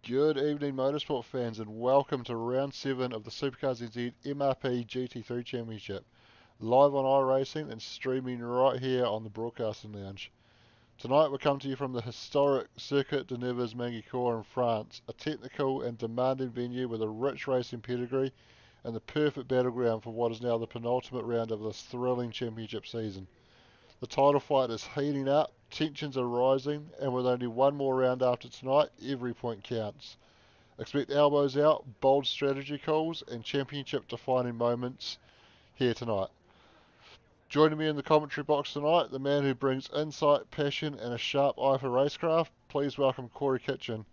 Good evening, motorsport fans, and welcome to round 7 of the Supercars NZ MRP GT3 Championship, live on iRacing and streaming right here on the Broadcasting Lounge. Tonight we come to you from the historic Circuit de Nevers Mangy-Cours in France, a technical and demanding venue with a rich racing pedigree and the perfect battleground for what is now the penultimate round of this thrilling championship season. The title fight is heating up, tensions are rising, and with only one more round after tonight, every point counts. Expect elbows out, bold strategy calls, and championship-defining moments here tonight. Joining me in the commentary box tonight, the man who brings insight, passion, and a sharp eye for racecraft. Please welcome Corey Kitchen.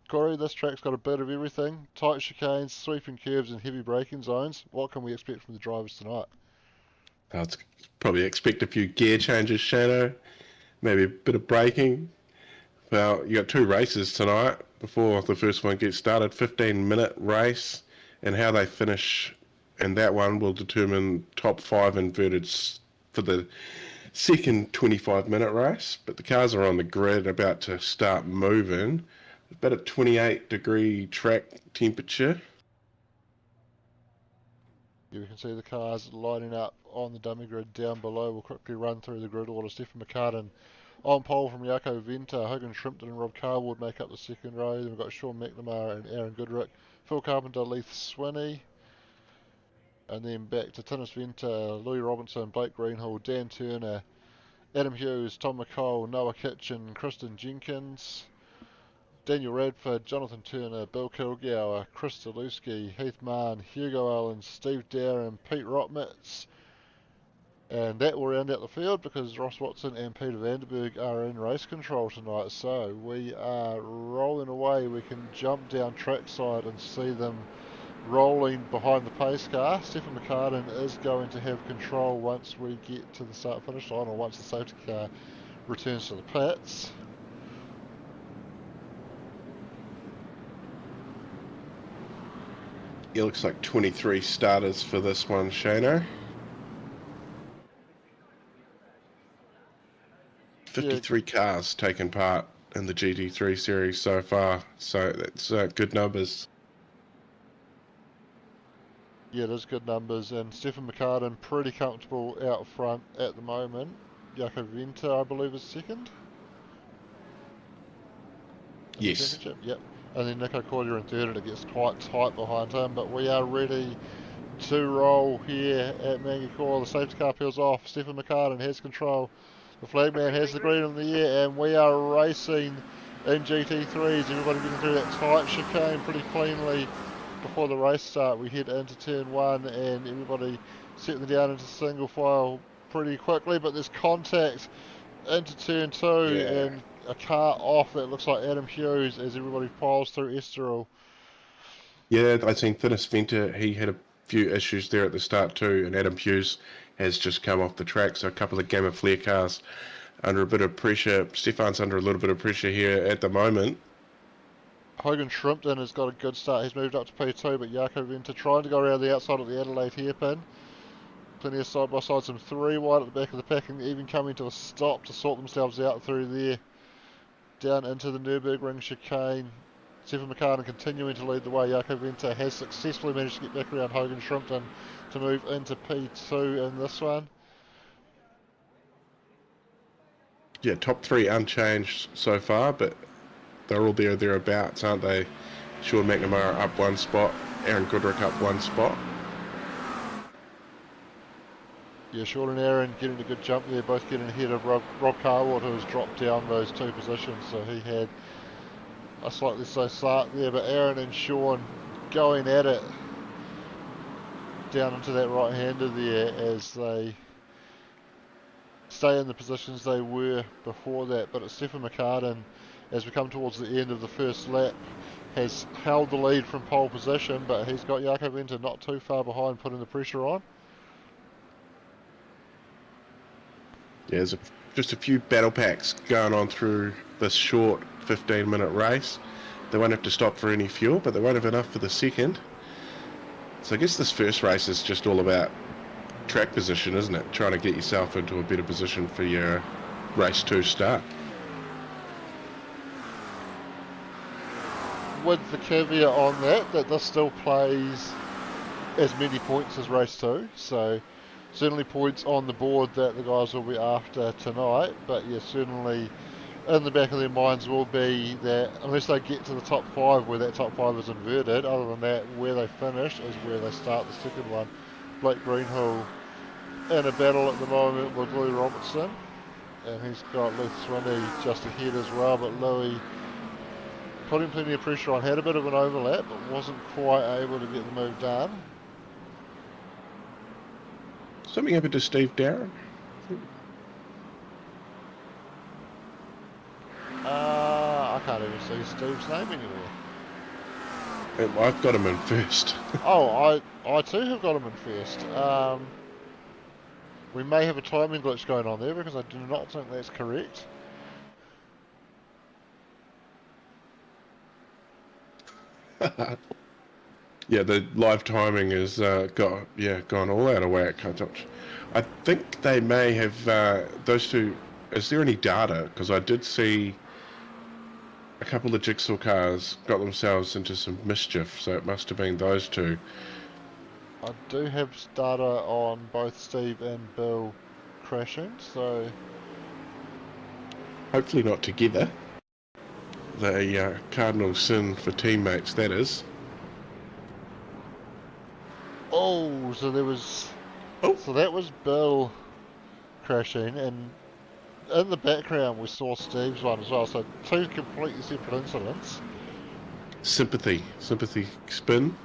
Corey, this track's got a bit of everything. Tight chicanes, sweeping curves, and heavy braking zones. What can we expect from the drivers tonight? I'll probably expect a few gear changes, Shano, maybe a bit of braking. Well, you got two races tonight before the first one gets started. 15-minute race, and how they finish in that one will determine top 5 inverted for the second 25-minute race. But the cars are on the grid, about to start moving. About a 28-degree track temperature. Yeah, we can see the cars lining up on the dummy grid down below. We'll quickly run through the grid order. Stefan McCartan on pole from Jaco Venter. Hogan Shrimpton and Rob Carwood make up the second row. Then we've got Sean McNamara and Aaron Goodrick. Phil Carpenter, Leith Swinney. And then back to Tinnis Venter, Louis Robinson, Blake Greenhall, Dan Turner, Adam Hughes, Tom McCall, Noah Kitchen, Kristen Jenkins, Daniel Radford, Jonathan Turner, Bill Kilgour, Chris Deluski, Heath Mann, Hugo Owens, Steve Darren, Pete Rotmitz. And that will round out the field because Ross Watson and Peter Vanderberg are in race control tonight. So we are rolling away. We can jump down trackside and see them rolling behind the pace car. Stefan McCartan is going to have control once we get to the start finish line, or once the safety car returns to the pits. It looks like 23 starters for this one, Shano. 53 cars taken part in the GT3 series so far, so that's good numbers. Yeah, it is good numbers, and Stefan McCartan pretty comfortable out front at the moment. Jaco Venter, I believe, is second. Yes. Yep. And then Nico Collier in third, and it gets quite tight behind him, but we are ready to roll here at Mangy-Cours. The safety car peels off. Stefan McCartan has control. The flagman has the green in the air, and we are racing in GT3s. Everybody getting through that tight chicane pretty cleanly before the race start. We head into turn 1, and everybody settling down into single file pretty quickly, but there's contact into turn 2, and a car off that looks like Adam Hughes as everybody piles through Estoril. Yeah, I think Tinnis Venter, he had a few issues there at the start too, and Adam Hughes has just come off the track, so a couple of Gamma Flare cars under a bit of pressure. Stefan's under a little bit of pressure here at the moment. Hogan Shrimpton has got a good start. He's moved up to P2, but Jaco Venter trying to go around the outside of the Adelaide hairpin. Plenty of side-by-side, some 3 wide at the back of the pack, and even coming to a stop to sort themselves out through there. Down into the Nürburgring chicane. Stefan McCartan continuing to lead the way. Jaco Venter has successfully managed to get back around Hogan Shrimpton to move into P2 in this one. Yeah, top 3 unchanged so far, but they're all there thereabouts, aren't they? Sean McNamara up 1 spot, Aaron Goodrick up 1 spot. Yeah, Sean and Aaron getting a good jump there, both getting ahead of Rob Carwood, who has dropped down those 2 positions, so he had a slightly slow start there, but Aaron and Sean going at it down into that right-hander there as they stay in the positions they were before that. But it's Stefan McCartan, as we come towards the end of the first lap, has held the lead from pole position, but he's got Jaco Venter not too far behind, putting the pressure on. Yeah, there's just a few battle packs going on through this short 15-minute race. They won't have to stop for any fuel, but they won't have enough for the second. So I guess this first race is just all about track position, isn't it? Trying to get yourself into a better position for your race 2 start. with the caveat on that this still plays as many points as race 2, so certainly points on the board that the guys will be after tonight, but yeah, certainly in the back of their minds will be that unless they get to the top 5 where that top 5 is inverted, other than that, where they finish is where they start the second one. Blake Greenhill in a battle at the moment with Louis Robertson, and he's got Luke Swinney just ahead as well, but Louis putting plenty of pressure on, had a bit of an overlap, but wasn't quite able to get the move done. Something happened to Steve Darren? I can't even see Steve's name anywhere. I've got him in first. Oh, I too have got him in first. We may have a timing glitch going on there because I do not think that's correct. Yeah, the live timing has gone all out of whack. I think they may have those two. Is there any data? Because I did see a couple of jigsaw cars got themselves into some mischief, so it must have been those two. I do have data on both Steve and Bill crashing, so Hopefully not together. The cardinal sin for teammates, that is. oh, so there was, Oh. so that was Bill crashing, and in the background we saw Steve's one as well. So two completely separate incidents. Sympathy spin.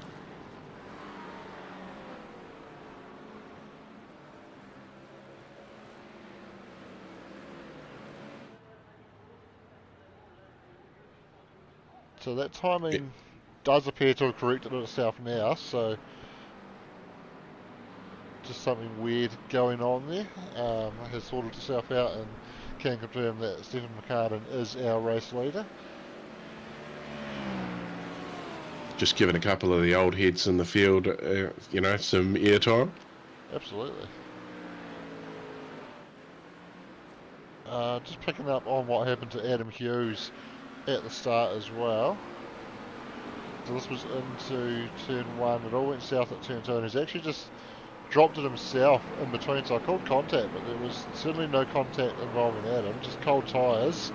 So that timing does appear to have corrected itself now, so just something weird going on there. Has sorted itself out and can confirm that Stephen McCartan is our race leader. Just giving a couple of the old heads in the field, some airtime. Absolutely. Just picking up on what happened to Adam Hughes at the start as well. So this was into turn 1, it all went south at turn 2, and he's actually just dropped it himself in between, so I called contact, but there was certainly no contact involving Adam, just cold tyres.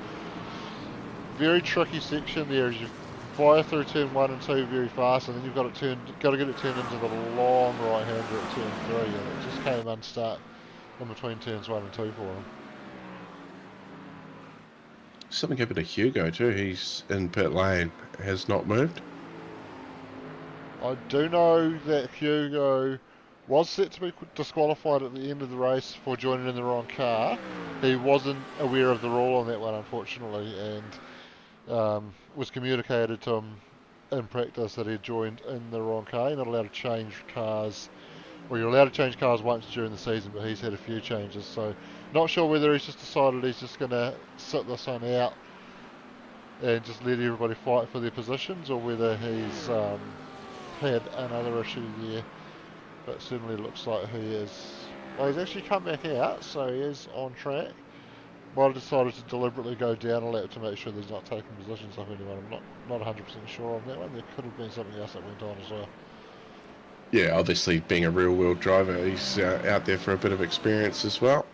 Very tricky section there as you fire through turn 1 and 2 very fast, and then you've got to get it turned into the long right-hander at turn 3, and it just came unstuck in between turns 1 and 2 for him. Something happened to Hugo too. He's in pit lane, has not moved. I do know that Hugo was set to be disqualified at the end of the race for joining in the wrong car. He wasn't aware of the rule on that one, unfortunately, and was communicated to him in practice that he had joined in the wrong car. You're not allowed to change cars, well, you're allowed to change cars once during the season, but he's had a few changes, so not sure whether he's just decided he's just going to sit this one out and just let everybody fight for their positions, or whether he's had another issue there. But certainly looks like he is. Well, he's actually come back out, so he is on track. Might have decided to deliberately go down a lap to make sure there's not taking positions off anyone. I'm not 100% sure on that one. There could have been something else that went on as well. Yeah, obviously being a real-world driver, he's out there for a bit of experience as well.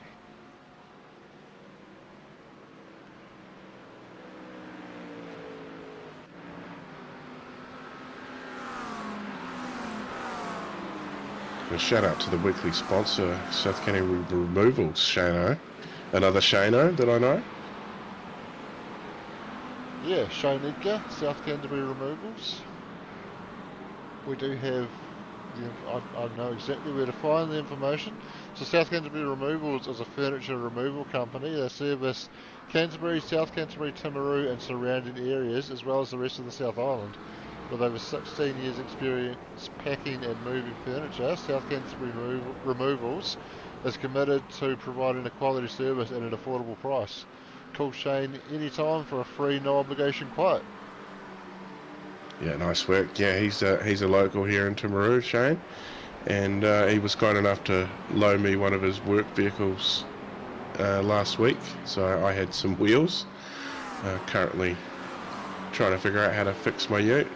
A shout out to the weekly sponsor, South Canterbury Removals, Shano. Another Shano that I know. Yeah, Shane Edgar, South Canterbury Removals. We do have, I know exactly where to find the information. So South Canterbury Removals is a furniture removal company. They service Canterbury, South Canterbury, Timaru and surrounding areas, as well as the rest of the South Island. With over 16 years experience packing and moving furniture, South Canterbury Removals is committed to providing a quality service at an affordable price. Call Shane anytime for a free, no obligation quote. Yeah, nice work. Yeah, he's a local here in Timaru, Shane, and he was kind enough to loan me one of his work vehicles last week, so I had some wheels. Currently trying to figure out how to fix my ute.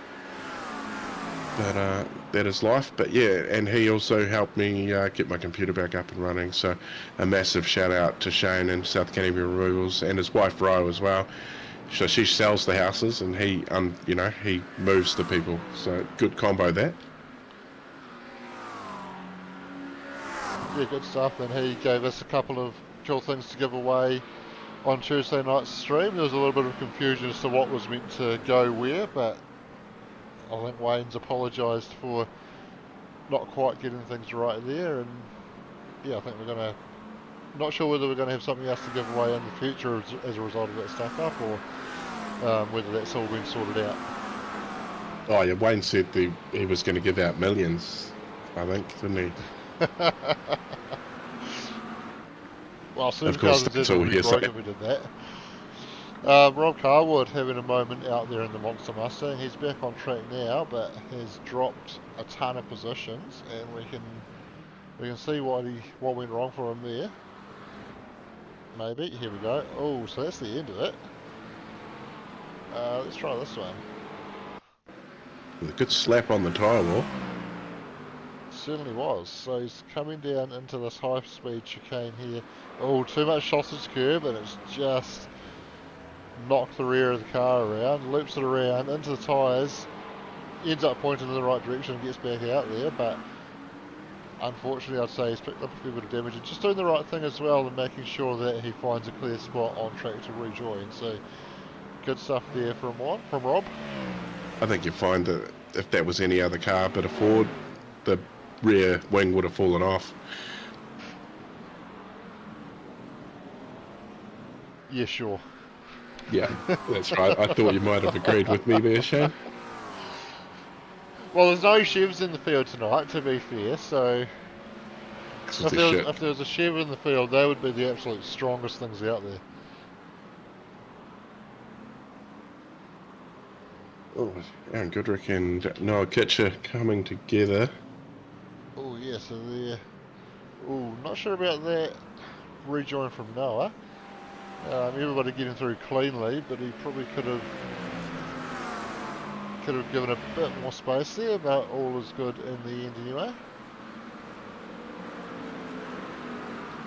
But that is life. But yeah, and he also helped me get my computer back up and running. So a massive shout out to Shane and South Canterbury Removals and his wife Ro as well. So she sells the houses and he, he moves the people. So good combo that. Yeah, good stuff. And he gave us a couple of cool things to give away on Tuesday night's stream. There was a little bit of confusion as to what was meant to go where, but I think Wayne's apologised for not quite getting things right there, and yeah, I think we're gonna. Not sure whether we're going to have something else to give away in the future as a result of that stuff up, or whether that's all been sorted out. Oh yeah, Wayne said he was going to give out millions, I think, didn't he? Well, Of course, Supercars that's would all be broke hearsay. if we did that. Rob Carwood having a moment out there in the Monster Mustang. He's back on track now, but has dropped a ton of positions, and we can see what went wrong for him there. Maybe here we go. Oh, so that's the end of it. Let's try this one. With a good slap on the tyre wall. Certainly was. So he's coming down into this high-speed chicane here. Oh, too much sausage curb, and it's just knocked the rear of the car around, loops it around into the tyres, ends up pointing in the right direction and gets back out there, but unfortunately I'd say he's picked up a fair bit of damage and just doing the right thing as well and making sure that he finds a clear spot on track to rejoin. So good stuff there from Rob. I think you find that if that was any other car but a Ford, the rear wing would have fallen off. Yeah, sure. Yeah, that's right. I thought you might have agreed with me there, Shane. Well, there's no Chevs in the field tonight, to be fair, so if there was a Chev in the field, they would be the absolute strongest things out there. Oh, Aaron Goodrick and Noah Kitcher coming together. Oh, yeah, so there. Oh, not sure about that rejoin from Noah. Everybody getting through cleanly, but he probably could have given a bit more space there, but all is good in the end anyway.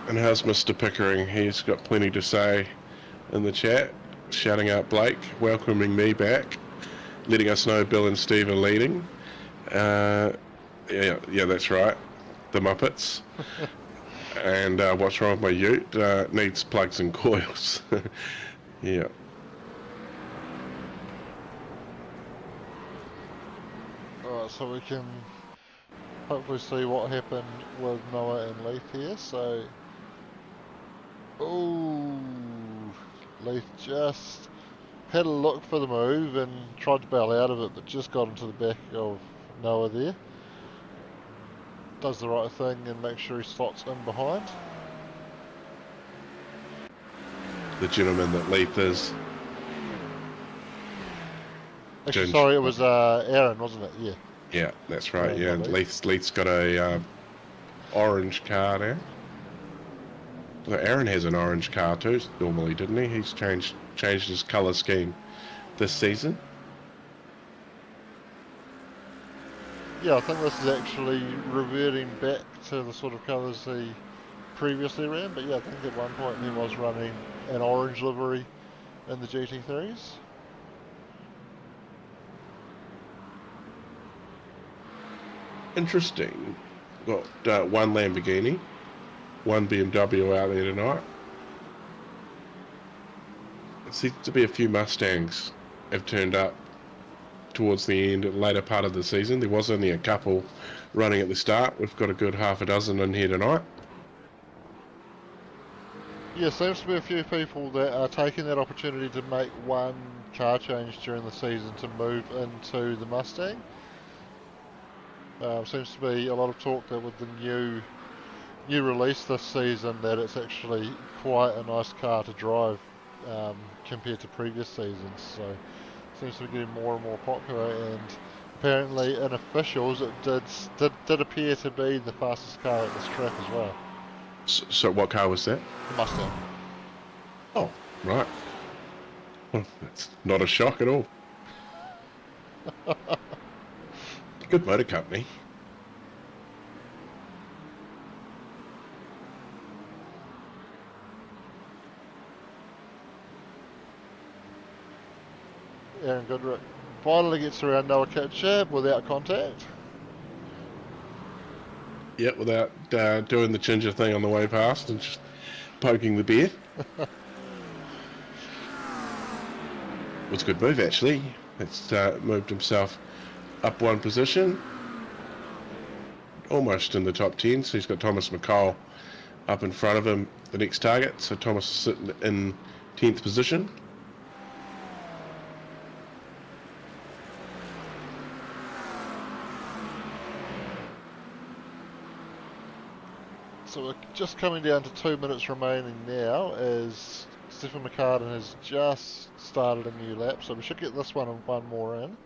And how's Mr. Pickering? He's got plenty to say in the chat, shouting out Blake, welcoming me back, letting us know Bill and Steve are leading. Yeah, that's right. The Muppets. And what's wrong with my ute? Needs plugs and coils. Yeah. Alright, so we can hopefully see what happened with Noah and Leith here. So, ooh, Leith just had a look for the move and tried to bail out of it, but just got into the back of Noah there. Does the right thing and makes sure he slots in behind. The gentleman that Leith is. Actually, sorry, it was Aaron, wasn't it? Yeah. Yeah, that's right. Aaron, yeah, Leith's got a orange car now. Well, Aaron has an orange car too, normally, didn't he? He's changed his colour scheme this season. Yeah, I think this is actually reverting back to the sort of colours he previously ran, but yeah, I think at one point he was running an orange livery in the GT3s. Interesting. Got one Lamborghini, one BMW out there tonight. There seems to be a few Mustangs have turned up towards the end, later part of the season. There was only a couple running at the start. We've got a good half a dozen in here tonight. Yeah, seems to be a few people that are taking that opportunity to make one car change during the season to move into the Mustang. Seems to be a lot of talk that with the new release this season that it's actually quite a nice car to drive compared to previous seasons. So seems to be getting more and more popular, and apparently in officials it did appear to be the fastest car at this track as well. So what car was that? The Mustang. Oh, right. Well, that's not a shock at all. Good motor company. Aaron Goodrick finally gets around Noah Kitcher without contact. Yep, without doing the ginger thing on the way past and just poking the bear. Was a good move, actually. It's moved himself up one position, almost in the top 10. So he's got Thomas McCall up in front of him, the next target. So Thomas is sitting in 10th position. So we're just coming down to 2 minutes remaining now as Stephen McCartan has just started a new lap, so we should get this one and one more in.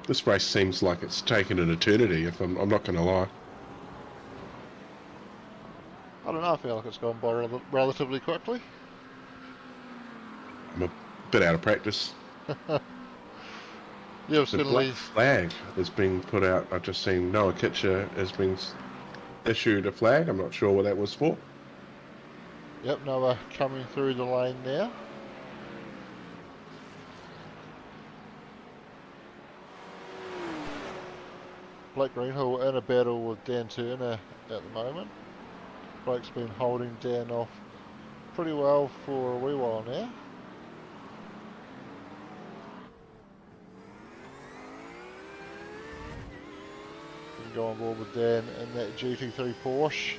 This race seems like it's taken an eternity, if I'm not going to lie. I don't know, I feel like it's gone by relatively quickly. I'm a bit out of practice. Yeah, The certainly. black flag has been put out. I've just seen Noah Kitcher has been issued a flag. I'm not sure what that was for. Yep, Noah coming through the lane now. Blake Greenhill in a battle with Dan Turner at the moment. Blake's been holding Dan off pretty well for a wee while now. We can go on board with Dan in that GT3 Porsche.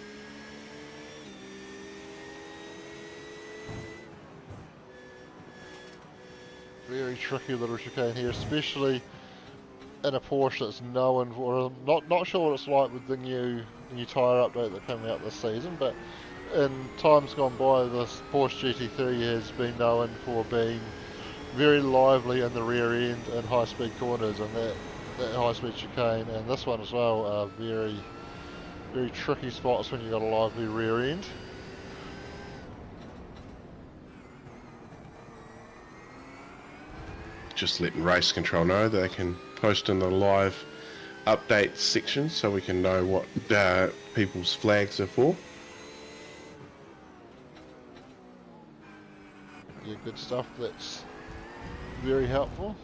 Very tricky little chicane here, especially in a Porsche that's known for. Not sure what it's like with the new tyre update that's coming out this season, but in times gone by, this Porsche GT3 has been known for being very lively in the rear end in high speed corners, and that high speed chicane and this one as well are very tricky spots when you've got a lively rear end. Just letting race control know that they can post in the live update section so we can know what people's flags are for. Yeah, good stuff. That's very helpful.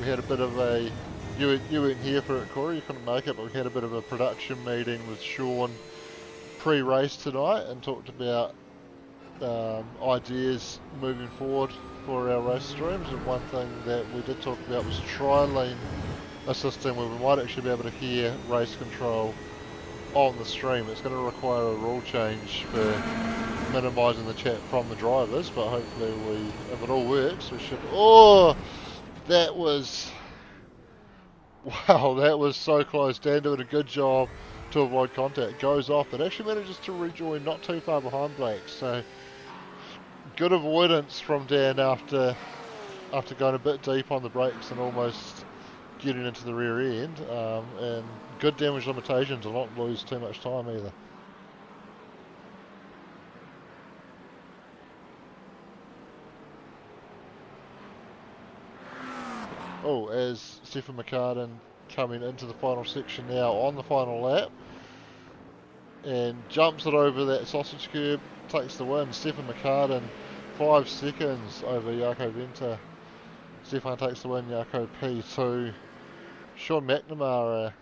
We had a bit of a, you weren't here for it, Corey, you couldn't make it, but we had a bit of a production meeting with Sean pre-race tonight and talked about ideas moving forward for our race streams, and one thing that we did talk about was tri-lane a system where we might actually be able to hear race control on the stream. It's going to require a rule change for minimising the chat from the drivers, but hopefully if it all works, we should. Oh, that was, wow, that was so close. Dan doing a good job to avoid contact. Goes off, but actually manages to rejoin not too far behind Blake. So good avoidance from Dan after going a bit deep on the brakes and almost getting into the rear end, and good damage limitations and not lose too much time either. Oh, as Stephen McCartan coming into the final section now on the final lap and jumps it over that sausage curb, takes the win. Stephen McCartan 5 seconds over Jaco Venter. Stefan takes the win, Jaco P2. Sean McNamara, a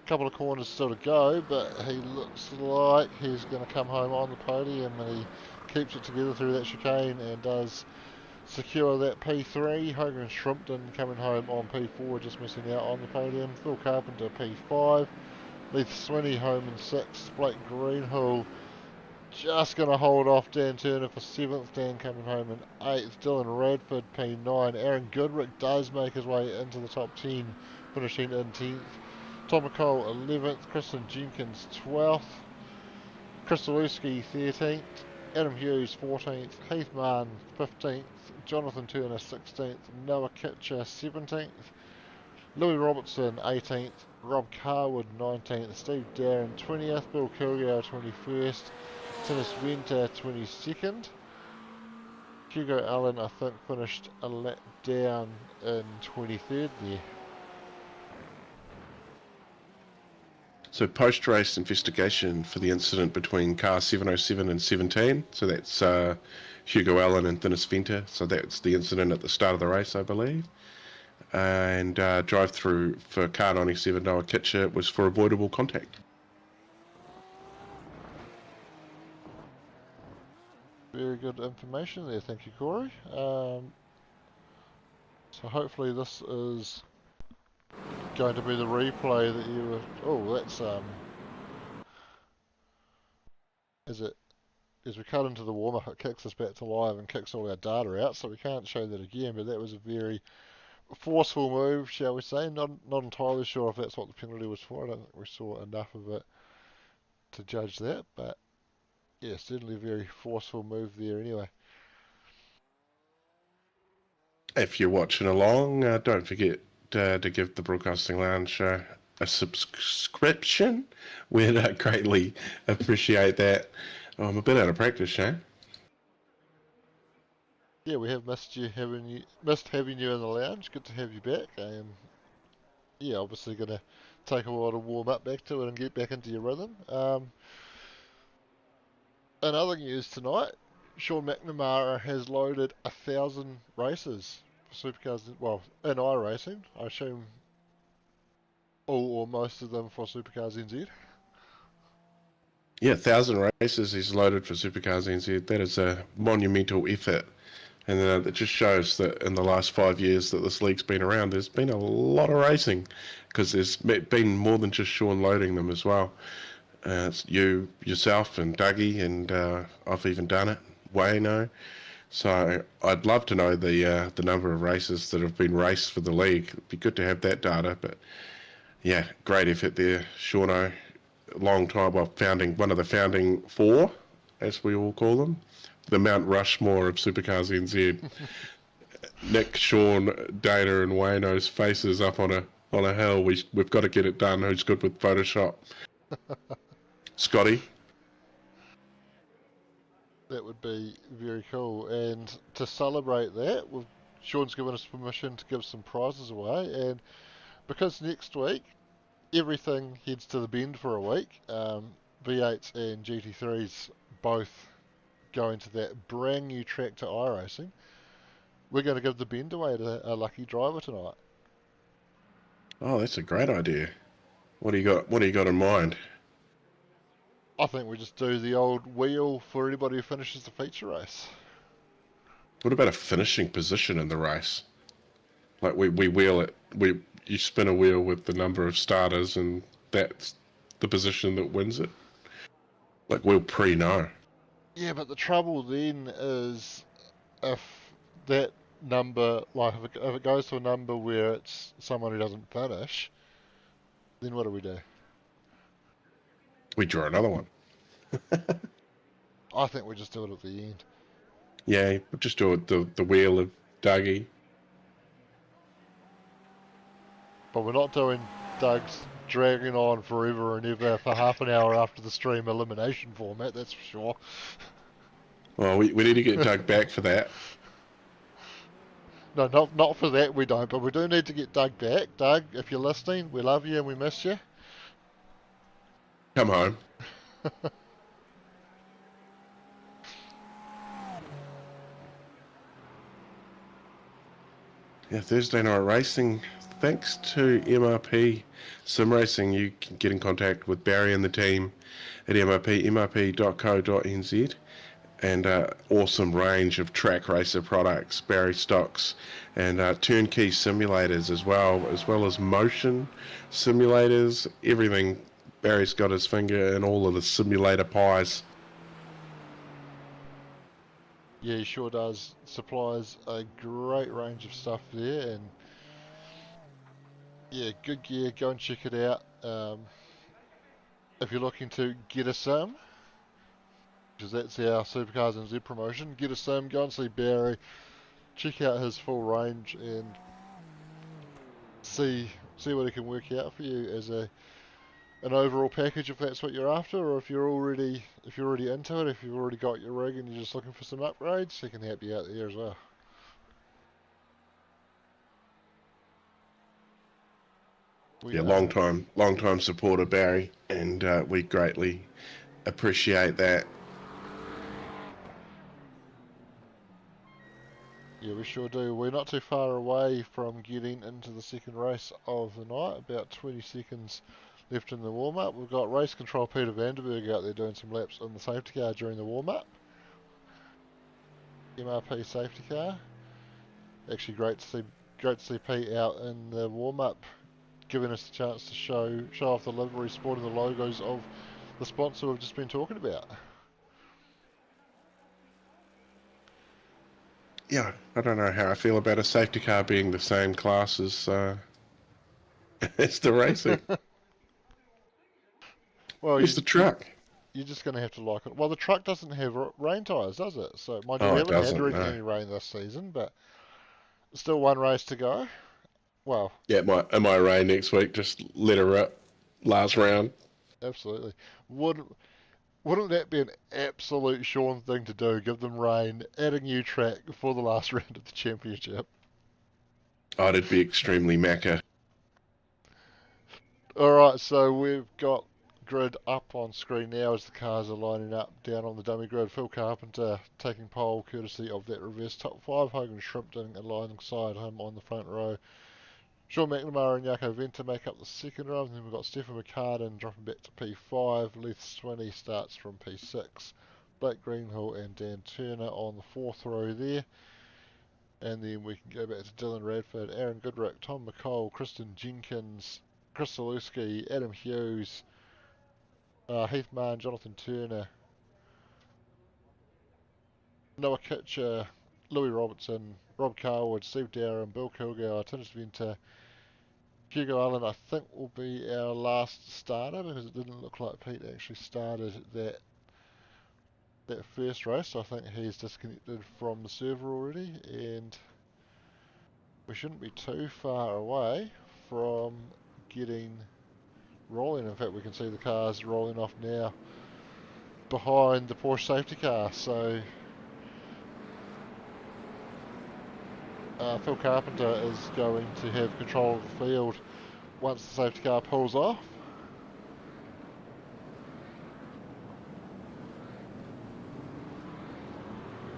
couple of corners still to go, but he looks like he's going to come home on the podium, and he keeps it together through that chicane and does secure that P3. Hogan Shrimpton coming home on P4, just missing out on the podium. Phil Carpenter P5. Leith Swinney home in 6th. Blake Greenhill just going to hold off Dan Turner for 7th. Dan coming home in 8th. Dylan Radford P9. Aaron Goodrick does make his way into the top 10, finishing in 10th. Tom McCall 11th. Kristen Jenkins 12th. Chris Zaluski 13th. Adam Hughes 14th. Heath Mann 15th. Jonathan Turner 16th. Noah Kitcher 17th. Louis Robertson 18th, Rob Carwood 19th, Steve Darren 20th, Bill Kilgour 21st, Dennis Venter 22nd. Hugo Allen, I think, finished a lap down in 23rd there. So post-race investigation for the incident between car 707 and 17. So that's Hugo Allen and Dennis Venter. So that's the incident at the start of the race, I believe. And drive-through for car 97 Noah Kitcher was for avoidable contact. Very good information there, thank you, Corey. So hopefully this is going to be the replay that you were... Oh, that's... As we cut into the warm-up, it kicks us back to live and kicks all our data out, so we can't show that again, but that was a very forceful move, shall we say. Not entirely sure if that's what the penalty was for. I don't think we saw enough of it to judge that, but yeah, certainly a very forceful move there anyway. If you're watching along, don't forget to give the Broadcasting Lounge a subscription. We'd greatly appreciate that. Oh, I'm a bit out of practice, Shane. Yeah, we have missed having you in the lounge. Good to have you back. Yeah, obviously going to take a while to warm up back to it and get back into your rhythm. In other news tonight, Sean McNamara has loaded 1,000 races for supercars. Well, in iRacing, I assume all or most of them for Supercars NZ. Yeah, 1,000 races he's loaded for Supercars NZ. That is a monumental effort. And it just shows that in the last 5 years that this league's been around, there's been a lot of racing because there's been more than just Sean loading them as well. It's yourself, and Dougie, and I've even done it, Wayno. So I'd love to know the number of races that have been raced for the league. It'd be good to have that data. But yeah, great effort there, Shauno. Long time, well, one of the founding four, as we all call them, the Mount Rushmore of Supercars NZ. Nick, Sean, Dana, and Wayno's faces up on a hill. We've got to get it done. Who's good with Photoshop? Scotty. That would be very cool. And to celebrate that, Sean's given us permission to give some prizes away. And because next week everything heads to the bend for a week, V8s and GT3s both going to that brand new track to iRacing, we're going to give the bend away to a lucky driver tonight. Oh, that's a great idea. What do you got? What do you got in mind? I think we just do the old wheel for anybody who finishes the feature race. What about a finishing position in the race? Like we wheel it. You spin a wheel with the number of starters, and that's the position that wins it. Like we'll pre-know. Yeah, but the trouble then is if that number, like if it goes to a number where it's someone who doesn't finish, then what do we do? We draw another one. I think we just do it at the end. Yeah, we'll just do it the wheel of Dougie. But we're not doing Doug's dragging on forever and ever for half an hour after the stream elimination format, that's for sure. Well, we need to get Doug back for that. No, not for that we don't, but we do need to get Doug back. Doug, if you're listening, we love you and we miss you. Come home. Yeah, Thursday night racing. Thanks to MRP Sim Racing, you can get in contact with Barry and the team at mrp.co.nz, and awesome range of track racer products, Barry stocks, and turnkey simulators as well as motion simulators. Everything. Barry's got his finger in all of the simulator pies. Yeah, he sure does. Supplies a great range of stuff there, and yeah, good gear. Go and check it out. If you're looking to get a sim, because that's our Supercars NZ promotion, get a sim, go and see Barry, check out his full range, and see see what he can work out for you as an overall package, if that's what you're after, or if you're already into it, if you've already got your rig and you're just looking for some upgrades, he can help you out there as well. Yeah, long time supporter Barry, and we greatly appreciate that. Yeah, we sure do. We're not too far away from getting into the second race of the night. About 20 seconds left in the warm-up. We've got race control Peter Vanderberg out there doing some laps on the safety car during the warm-up. MRP safety car. Actually, great to see Pete out in the warm-up, giving us the chance to show off the livery, sporting the logos of the sponsor we've just been talking about. Yeah, I don't know how I feel about a safety car being the same class as as the racing. Well, It's the truck. you're just going to have to like it. Well, the truck doesn't have rain tyres, does it? So, mind you, Oh, we it haven't had doesn't. No. any rain this season, but still one race to go. Well, Yeah, am I rain next week? Just let her rip. Last round. absolutely. Wouldn't that be an absolute Sean thing to do? Give them rain, add a new track for the last round of the championship. Oh, it'd be extremely macca. Alright, so we've got grid up on screen now as the cars are lining up down on the dummy grid. Phil Carpenter taking pole courtesy of that reverse top 5. Hogan Shrimpton alongside him on the front row. Sean McNamara and Jaco Venter make up the second row. And then we've got Stefan McCartan dropping back to P5. Leith Swinney starts from P6. Blake Greenhill and Dan Turner on the fourth row there. And then we can go back to Dylan Radford, Aaron Goodrick, Tom McCall, Kristen Jenkins, Chris Zaluski, Adam Hughes, Heath Mann, Jonathan Turner, Noah Kitcher, Louis Robertson, Rob Carwood, Steve Darren, Bill Kilgour, Tinnis Venter, Hugo Allen I think will be our last starter because it didn't look like Pete actually started that first race. So I think he's disconnected from the server already, and we shouldn't be too far away from getting rolling. In fact, we can see the cars rolling off now behind the Porsche safety car. So Phil Carpenter is going to have control of the field once the safety car pulls off.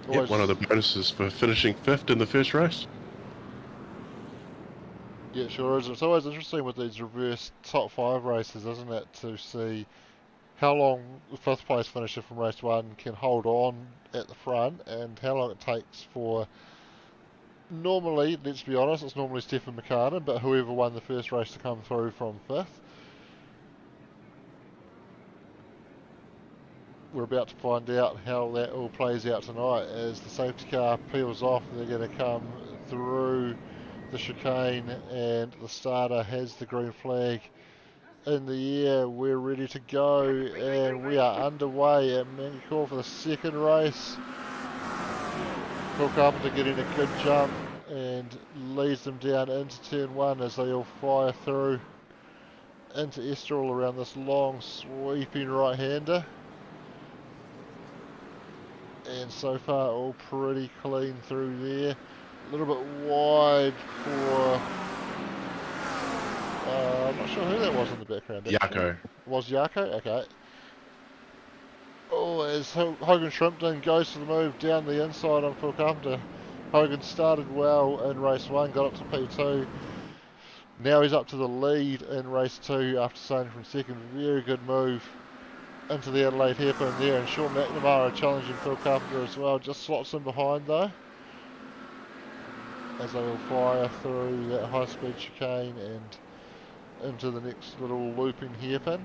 Yep, one of the bonuses for finishing fifth in the first race. Yeah, it sure is. It's always interesting with these reverse top 5 races, isn't it, to see how long the fifth place finisher from race 1 can hold on at the front and how long it takes for, normally, let's be honest, it's normally Stefan McCartan, but whoever won the first race to come through from 5th. We're about to find out how that all plays out tonight as the safety car peels off. They're going to come through the chicane and the starter has the green flag in the air. We're ready to go and we are underway at Mangy-Cours for the second race. Phil Carpenter getting a good jump and leads them down into turn 1 as they all fire through into Esterall around this long sweeping right-hander. And so far all pretty clean through there. A little bit wide for I'm not sure who that was in the background. Jaco. Was Jaco? Okay. Oh, as Hogan Shrimpton goes for the move down the inside on Phil Carpenter. Hogan started well in race 1, got up to P2. Now he's up to the lead in race 2 after starting from second. Very good move into the Adelaide hairpin there, and Sean McNamara challenging Phil Carpenter as well. Just slots in behind though, as they will fire through that high-speed chicane and into the next little looping hairpin.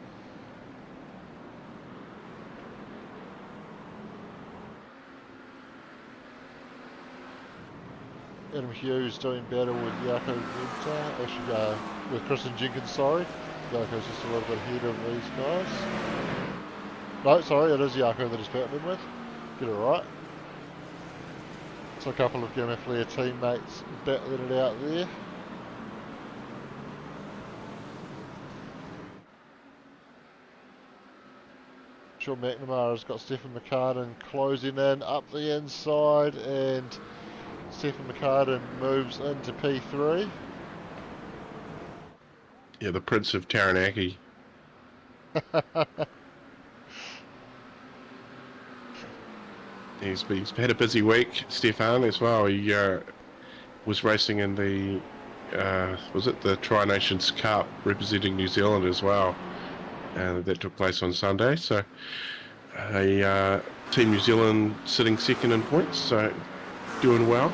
Adam Hughes doing battle with Jaco Venter, actually with Kristen Jenkins, sorry. Jaco's just a little bit ahead of these guys. No, sorry, it is Jaco that he's battling with. Get it right. So a couple of Gamma Flare teammates battling it out there. Mitchell McNamara has got Stephen McCartan closing in up the inside, and Stephen McCartan moves into P3. Yeah, the Prince of Taranaki. He's had a busy week, Stefan, as well. He was racing in the, was it the Tri-Nations Cup, representing New Zealand as well. That took place on Sunday. So, Team New Zealand sitting second in points, so doing well.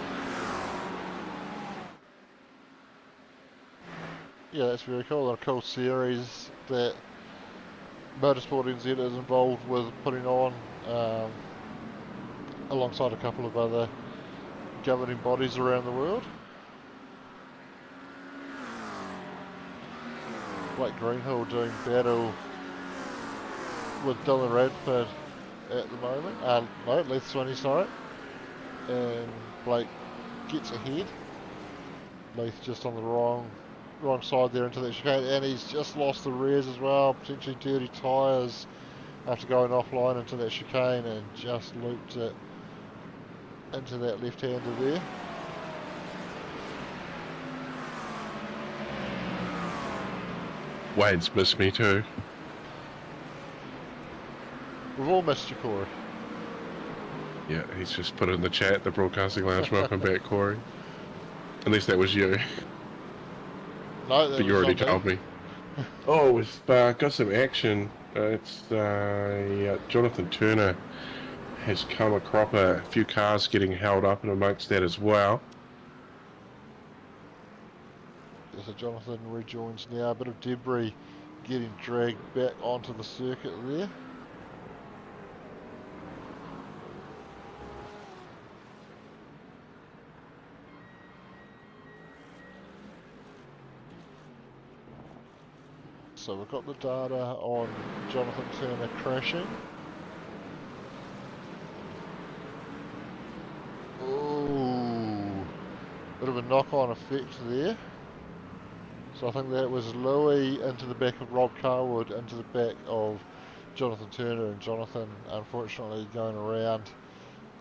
Yeah, that's very cool. And a cool series that Motorsport NZ is involved with putting on, alongside a couple of other governing bodies around the world. Blake Greenhill doing battle with Dylan Radford at the moment. No, Leith Swinney, sorry. And Blake gets ahead. Leith just on the wrong side there into that chicane, and he's just lost the rears as well, potentially dirty tyres after going offline into that chicane, and just looped it into that left-hander there. Wade's missed me too. We've all missed you, Corey. Yeah, he's just put it in the chat, the broadcasting lounge. Welcome back, Corey. Unless that was you. No, that but you was already not told me. Oh, we've got some action. Jonathan Turner has come across a few cars getting held up, and amongst that as well. So Jonathan rejoins now. A bit of debris getting dragged back onto the circuit there. So we've got the data on Jonathan Turner crashing. Ooh, bit of a knock-on effect there. So I think that was Louis into the back of Rob Carwood, into the back of Jonathan Turner, and Jonathan unfortunately going around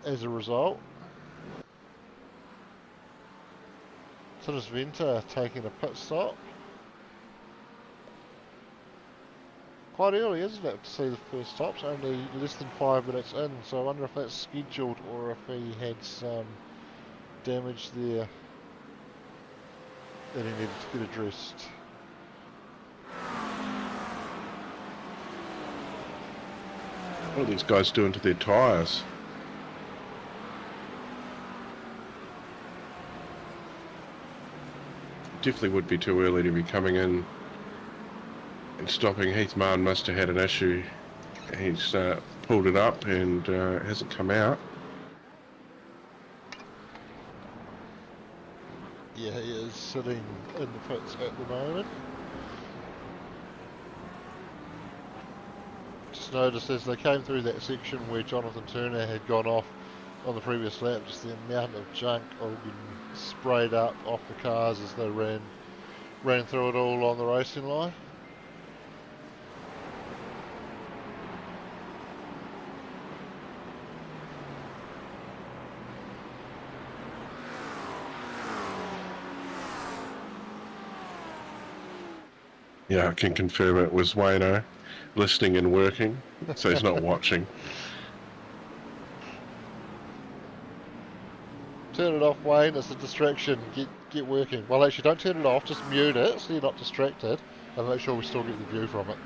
as a result. So does Venter taking a pit stop. Quite early, isn't it, to see the first stops? Only less than 5 minutes in, so I wonder if that's scheduled or if he had some damage there that he needed to get addressed. What are these guys doing to their tyres? Definitely would be too early to be coming in and stopping. Heath Martin must have had an issue. He's pulled it up and hasn't come out. Yeah, he is sitting in the pits at the moment. Just noticed as they came through that section where Jonathan Turner had gone off on the previous lap, just the amount of junk all getting sprayed up off the cars as they ran through it all on the racing line. Yeah, I can confirm it was Wayno listening and working, so he's not watching. Turn it off, Wayne. It's a distraction. Get working. Well, actually, don't turn it off. Just mute it so you're not distracted, and make sure we still get the view from it.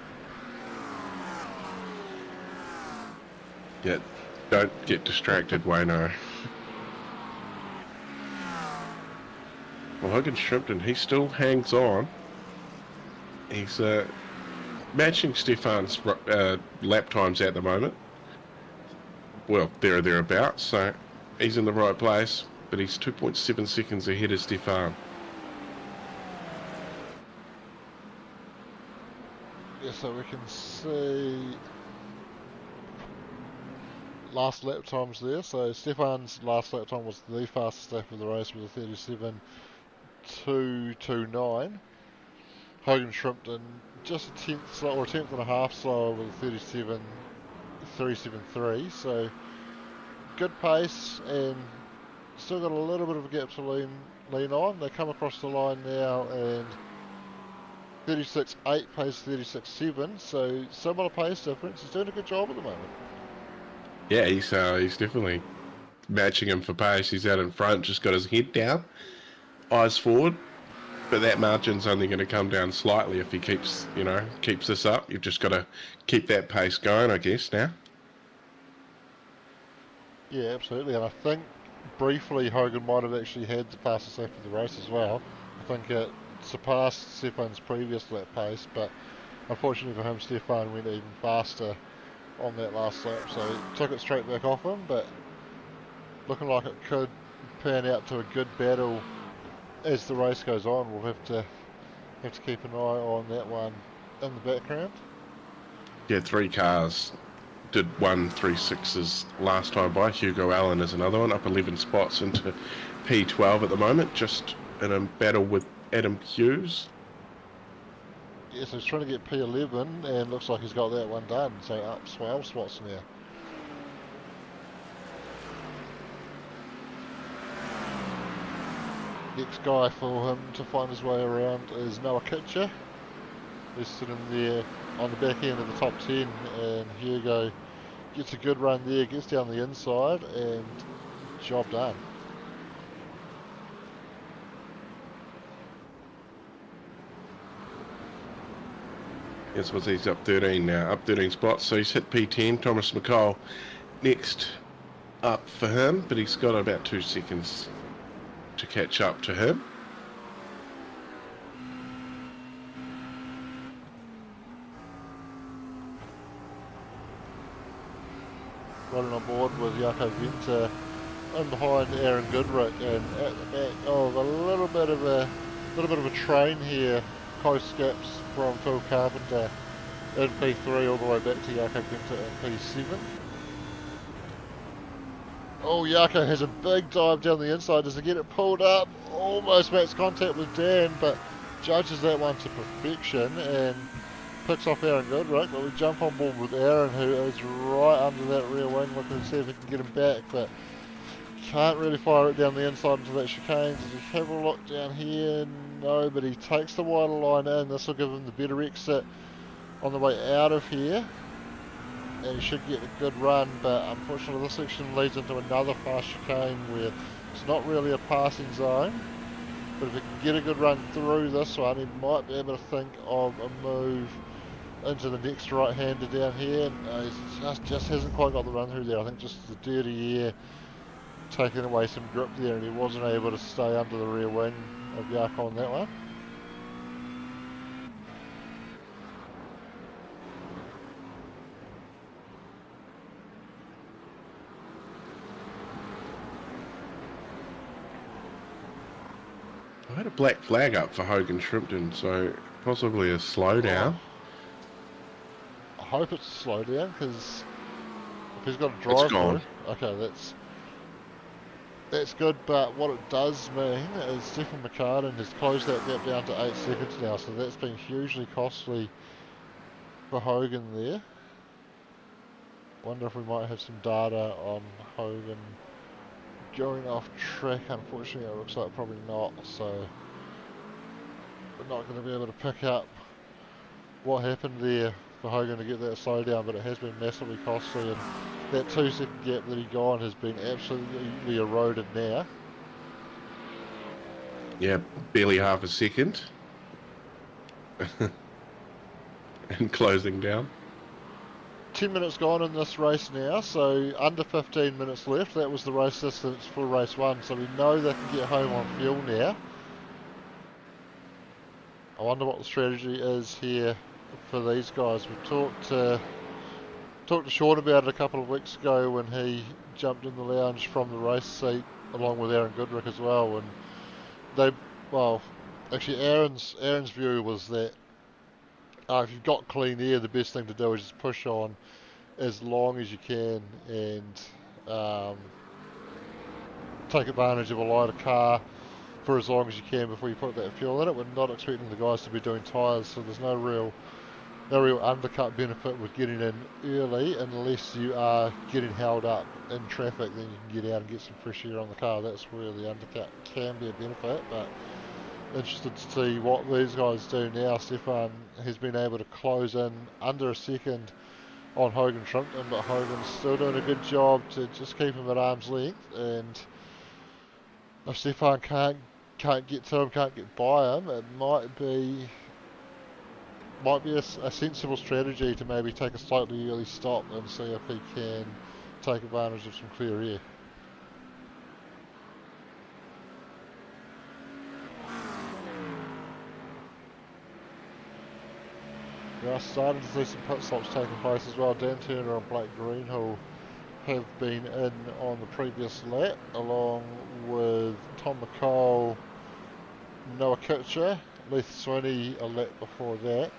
Yeah, don't get distracted, Wayno. Well, Hogan Shrimpton, he still hangs on. He's matching Stefan's lap times at the moment. Well, there or thereabouts, so he's in the right place, but he's 2.7 seconds ahead of Stefan. Yeah, so we can see last lap times there. So Stefan's last lap time was the fastest lap of the race with a 37.229. Hogan Shrimpton just a tenth slower, or a tenth and a half slower with a 373, so good pace and still got a little bit of a gap to lean on. They come across the line now and 36.8 pace 36.7, so similar pace difference. He's doing a good job at the moment. Yeah, he's definitely matching him for pace. He's out in front, just got his head down, eyes forward. But that margin's only going to come down slightly if he keeps this up. You've just got to keep that pace going, I guess, now. Yeah, absolutely. And I think briefly Hogan might have actually had the fastest lap of the race as well. I think it surpassed Stefan's previous lap pace, but unfortunately for him, Stefan went even faster on that last lap, so he took it straight back off him. But looking like it could pan out to a good battle as the race goes on. We'll have to keep an eye on that one in the background. Yeah, 3 cars did 1.36s last time by. Hugo Allen is another one, up 11 spots into P12 at the moment, just in a battle with Adam Hughes. Yeah, so he's trying to get P11 and looks like he's got that one done, so up 12 spots now. Next guy for him to find his way around is Noah Kitcher. He's sitting there on the back end of the top 10, and Hugo gets a good run there, gets down the inside, and job done. Yes, well, he's up 13 now, up 13 spots, so he's hit P10. Thomas McCall next up for him, but he's got about 2 seconds to catch up to him. Running on board with Jaco Venter in behind Aaron Goodrick, and at the back of a little bit of a train here. Close gaps from Phil Carpenter in P3 all the way back to Jaco Venter in P7. Oh, Jaco has a big dive down the inside. Does he get it pulled up? Almost makes contact with Dan, but judges that one to perfection and picks off Aaron Goodrick. But we jump on board with Aaron, who is right under that rear wing, looking to see if we can get him back, but can't really fire it down the inside into that chicane. Does he have a look down here? No, but he takes the wider line in. This will give him the better exit on the way out of here, and he should get a good run. But unfortunately this section leads into another fast chicane where it's not really a passing zone, but if he can get a good run through this one, he might be able to think of a move into the next right-hander down here. No, he just hasn't quite got the run through there. I think just the dirty air taking away some grip there, and he wasn't able to stay under the rear wing of Jaco on that one. I had a black flag up for Hogan Shrimpton, so possibly a slowdown. I hope it's a slowdown, because if he's got a drive It's gone. through, okay, that's good. But what it does mean is Stephen McCartan has closed that gap down to 8 seconds now, so that's been hugely costly for Hogan there. Wonder if we might have some data on Hogan going off track. Unfortunately it looks like probably not, so we're not going to be able to pick up what happened there for Hogan to get that slowdown, but it has been massively costly, and that 2 second gap that he got has been absolutely eroded now. Yeah, barely half a second. And closing down. 10 minutes gone in this race now, so under 15 minutes left. That was the race distance for race 1, so we know they can get home on fuel now. I wonder what the strategy is here for these guys. We talked to Sean about it a couple of weeks ago when he jumped in the lounge from the race seat along with Aaron Goodrick as well, and actually Aaron's view was that if you've got clean air, the best thing to do is just push on as long as you can and take advantage of a lighter car for as long as you can before you put that fuel in it. We're not expecting the guys to be doing tyres, so there's no real the real undercut benefit with getting in early, unless you are getting held up in traffic, then you can get out and get some fresh air on the car. That's where the undercut can be a benefit, but interested to see what these guys do now. Stefan has been able to close in under a second on Hogan Shrimpton, but Hogan's still doing a good job to just keep him at arm's length, and if Stefan can't get to him, can't get by him, it might be a sensible strategy to maybe take a slightly early stop and see if he can take advantage of some clear air. We are starting to see some pit stops taking place as well. Dan Turner and Blake Greenhill have been in on the previous lap, along with Tom McCall, Noah Kitcher, Leith Swinney a lap before that.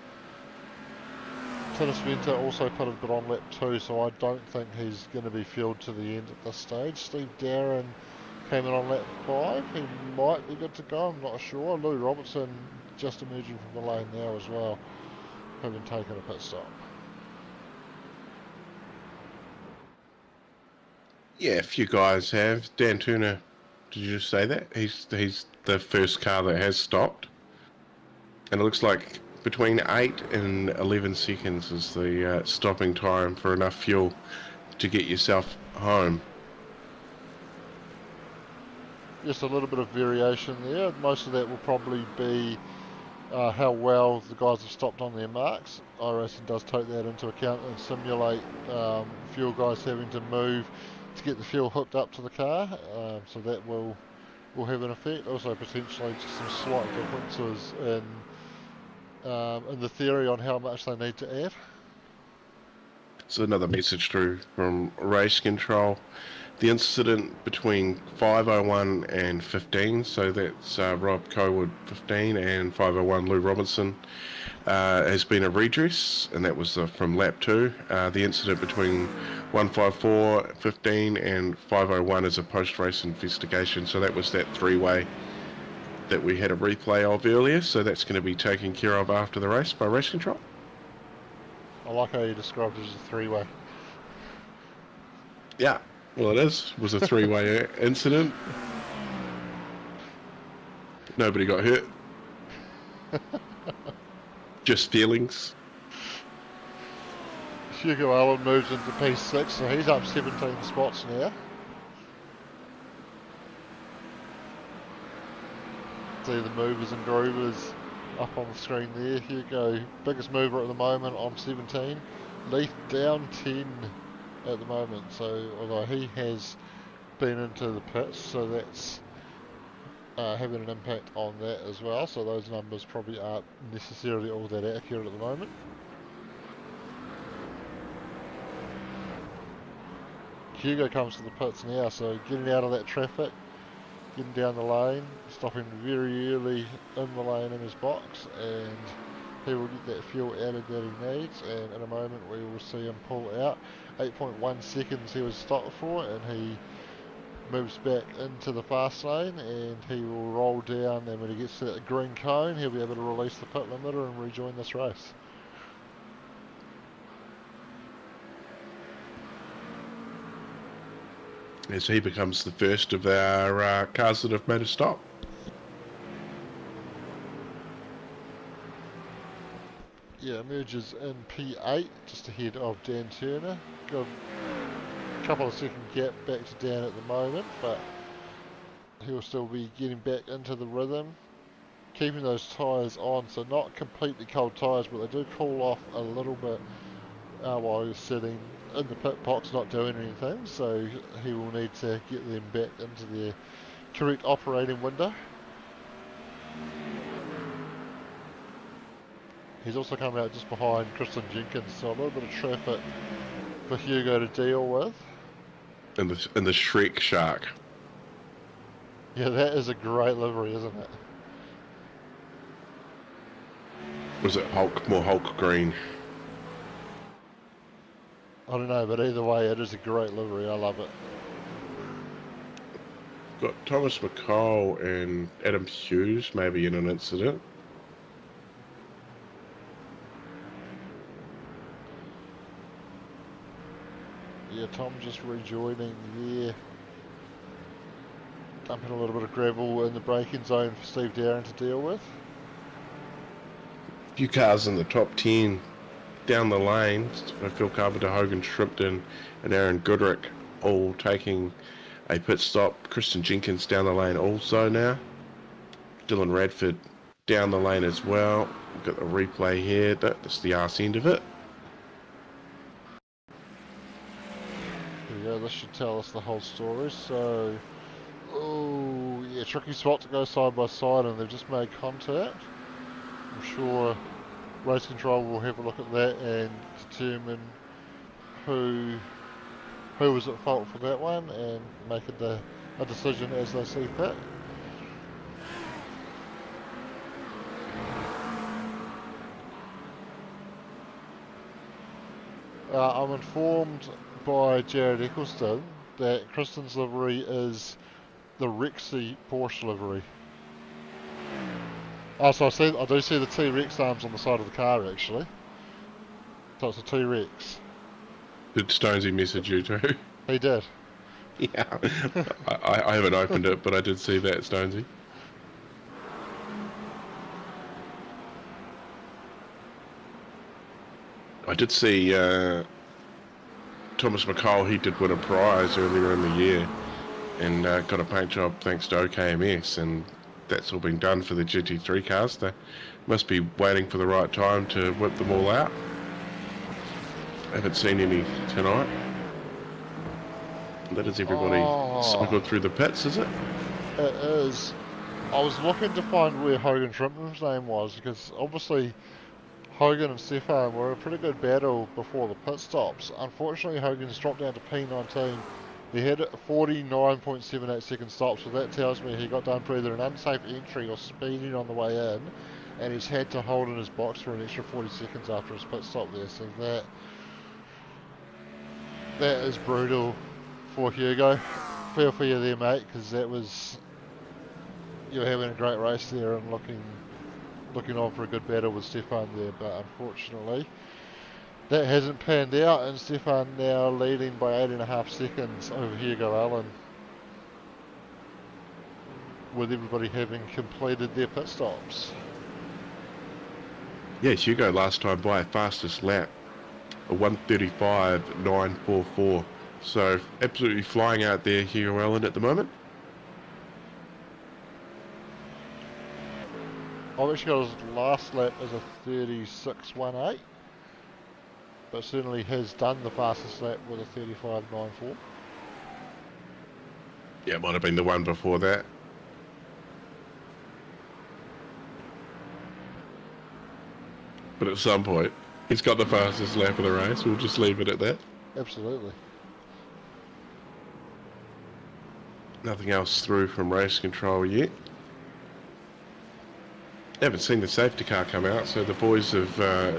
Dennis Venter also pitted good on lap 2, so I don't think he's going to be fueled to the end at this stage. Steve Darren came in on lap 5. He might be good to go, I'm not sure. Lou Robertson just emerging from the lane now as well, having taken a pit stop. Yeah, a few guys have. Dan Turner, did you just say that? He's the first car that has stopped. And it looks like between 8 and 11 seconds is the stopping time for enough fuel to get yourself home. Just a little bit of variation there. Most of that will probably be how well the guys have stopped on their marks. iRacing does take that into account and simulate fuel guys having to move to get the fuel hooked up to the car, so that will have an effect. Also potentially just some slight differences in the theory on how much they need to add. So another message through from race control. The incident between 5:01 and 15, so that's Rob Cowood 15 and 5:01 Lou Robinson, has been a redress, and that was from lap 2. The incident between 1:54, 15 and 5:01 is a post-race investigation, so that was that three-way that we had a replay of earlier, so that's going to be taken care of after the race by race control. I like how you described it as a three-way. Yeah, well it is. It was a three-way incident. Nobody got hurt. Just feelings. Hugo Allen moves into P6, so he's up 17 spots now. See the movers and groovers up on the screen there. Hugo, biggest mover at the moment on 17. Leith down 10 at the moment, so although he has been into the pits, so that's having an impact on that as well, so those numbers probably aren't necessarily all that accurate at the moment. Hugo comes to the pits now, so getting out of that traffic, getting down the lane, stopping very early in the lane in his box, and he will get that fuel added that he needs, and in a moment we will see him pull out. 8.1 seconds he was stopped for, and he moves back into the fast lane, and he will roll down, and when he gets to that green cone he'll be able to release the pit limiter and rejoin this race. As he becomes the first of our cars that have made a stop. Yeah, emerges in P8, just ahead of Dan Turner. Got a couple of second gap back to Dan at the moment, but he'll still be getting back into the rhythm. Keeping those tyres on, so not completely cold tyres, but they do cool off a little bit while he's sitting in the pit box not doing anything, so he will need to get them back into their correct operating window. He's also come out just behind Kristen Jenkins, so a little bit of traffic for Hugo to deal with. And the Shrek Shark. Yeah, that is a great livery, isn't it? Was it more Hulk green? I don't know, but either way, it is a great livery. I love it. Got Thomas McCall and Adam Hughes maybe in an incident. Yeah, Tom just rejoining there. Dumping a little bit of gravel in the braking zone for Steve Darren to deal with. A few cars in the top 10 down the lane. Phil Carpenter, Hogan Shrimpton, and Aaron Goodrick all taking a pit stop. Kristen Jenkins down the lane also now. Dylan Radford down the lane as well. We've got the replay here. That's the arse end of it. Here we go, this should tell us the whole story. So, oh yeah, tricky spot to go side by side, and they've just made contact. I'm sure race control will have a look at that and determine who was at fault for that one and make a decision as they see fit. I'm informed by Jared Eccleston that Kristen's livery is the Rexy Porsche livery. Oh, so I do see the T-Rex arms on the side of the car actually. So it's a T-Rex. Did Stonesy message you too? He did. Yeah. I haven't opened it, but I did see that, Stonesy. I did see Thomas McCall. He did win a prize earlier in the year and got a paint job thanks to OKMS, and that's all been done for the GT3 cars. They must be waiting for the right time to whip them all out. I haven't seen any tonight. That is everybody cycled through the pits, is it? It is. I was looking to find where Hogan Shrimpton's name was, because obviously Hogan and Stefan were a pretty good battle before the pit stops. Unfortunately, Hogan's dropped down to P19. He had a 49.78 second stop, so that tells me he got done for either an unsafe entry or speeding on the way in, and he's had to hold in his box for an extra 40 seconds after his pit stop there, so that is brutal for Hugo. Feel for you there, mate, because you were having a great race there and looking on for a good battle with Stefan there, but unfortunately that hasn't panned out, and Stefan now leading by 8.5 seconds over Hugo Allen, with everybody having completed their pit stops. Yes, Hugo last time by fastest lap, a 1:35.944. So absolutely flying out there, Hugo Allen at the moment. I've actually got his last lap as a 36.18, but certainly has done the fastest lap with a 35.94. Yeah, it might have been the one before that. But at some point, he's got the fastest lap of the race. We'll just leave it at that. Absolutely. Nothing else through from race control yet. Haven't seen the safety car come out, so the boys have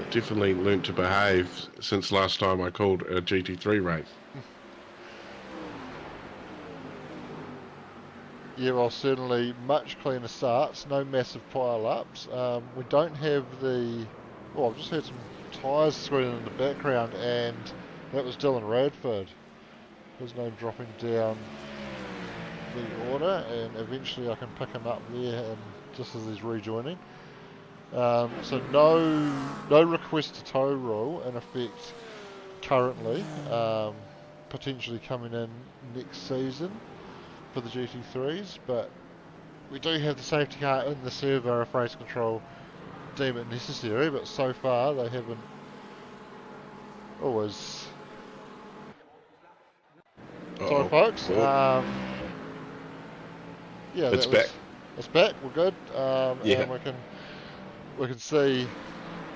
definitely learnt to behave since last time I called a GT3 race. Yeah, well, certainly much cleaner starts, no massive pile-ups. We don't have I've just heard some tyres screaming in the background, and that was Dylan Radford. His name dropping down the order, and eventually I can pick him up there, and just as he's rejoining. So no request to tow rule in effect currently, potentially coming in next season for the GT3s, but we do have the safety car in the server if race control deem it necessary, but so far they haven't always. Sorry folks, yeah, it's back. It's back, we're good, Yeah. and we can see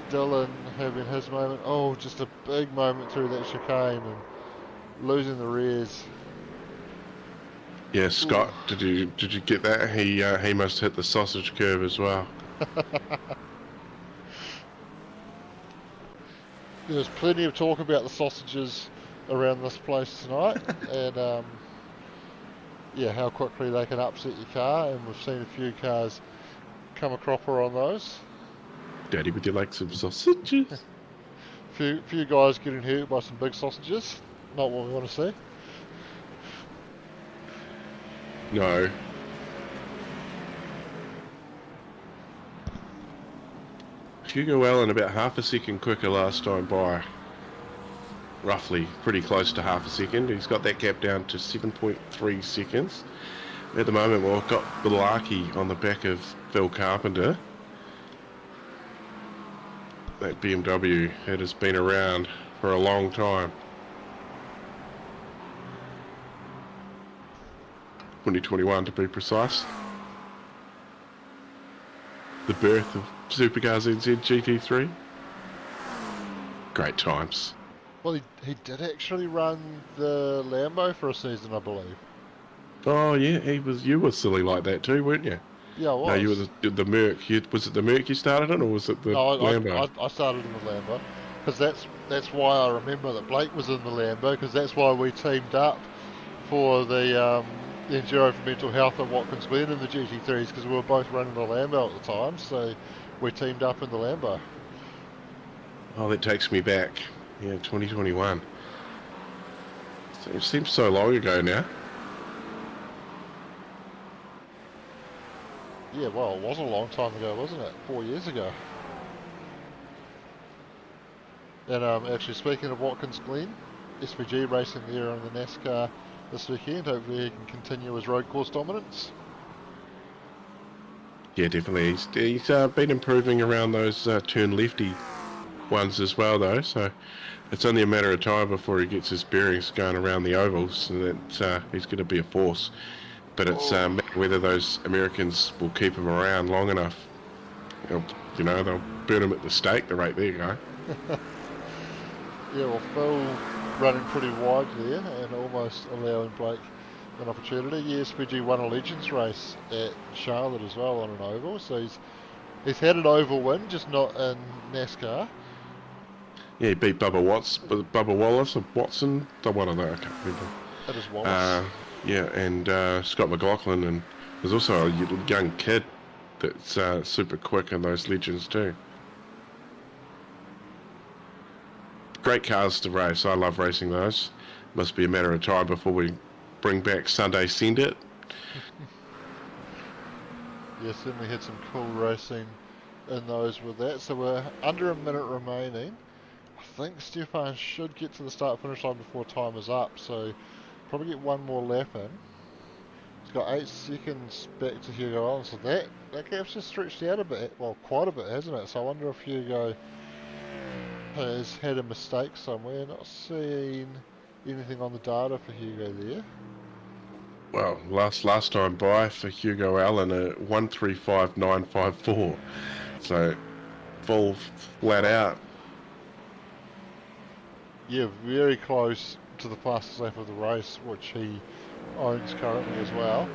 Dylan having his moment. Oh, just a big moment through that chicane and losing the rears. Yeah, Scott, did you get that? He must hit the sausage curve as well. There's plenty of talk about the sausages around this place tonight, and yeah, how quickly they can upset your car, and we've seen a few cars come a cropper on those. Daddy, would you like some sausages? Few guys getting hurt by some big sausages. Not what we want to see. No. Hugo Allen about half a second quicker last time by. Roughly, pretty close to half a second. He's got that gap down to 7.3 seconds. At the moment, we've got Belarkey on the back of Phil Carpenter. That BMW, it has been around for a long time. 2021 to be precise. The birth of Supercars NZ GT3. Great times. Well, he did actually run the Lambo for a season, I believe. Oh yeah, you were silly like that too, weren't you? Yeah, I No, you were was. the Merc. Was it the Merc you started in, or was it the No, Lambo? I started in the Lambo because that's why I remember that Blake was in the Lambo, because that's why we teamed up for the Enduro for Mental Health at Watkins Glen in the GT3s, because we were both running the Lambo at the time, so we teamed up in the Lambo. Oh, that takes me back. Yeah, 2021. It seems so long ago now. Yeah, well, it was a long time ago, wasn't it? 4 years ago. And actually, speaking of Watkins Glen, SVG racing there on the NASCAR this weekend. Hopefully he can continue his road course dominance. Yeah, definitely. He's been improving around those turn lefty ones as well, though. So it's only a matter of time before he gets his bearings going around the ovals, so that he's going to be a force. But it's whether those Americans will keep him around long enough. They'll burn him at the stake, the rate they're going. Yeah, well, Phil running pretty wide there and almost allowing Blake an opportunity. Yeah, SPG won a Legends race at Charlotte as well on an oval, so he's had an oval win, just not in NASCAR. Yeah, he beat Bubba Wallace or Watson, the one of those, I can't remember. It is Wallace. Yeah, and Scott McLaughlin, and there's also a young kid that's super quick in those Legends too. Great cars to race. I love racing those. Must be a matter of time before we bring back Sunday Send It. Yeah, certainly had some cool racing in those with that. So we're under a minute remaining. I think Stefan should get to the start-finish line before time is up, so probably get one more lap in. He's got 8 seconds back to Hugo Allen, so that gap's just stretched out a bit, well, quite a bit, hasn't it? So I wonder if Hugo has had a mistake somewhere. Not seeing anything on the data for Hugo there. Well, last time by for Hugo Allen, 135.954. So full flat out. Yeah, very close to the fastest lap of the race, which he owns currently as well.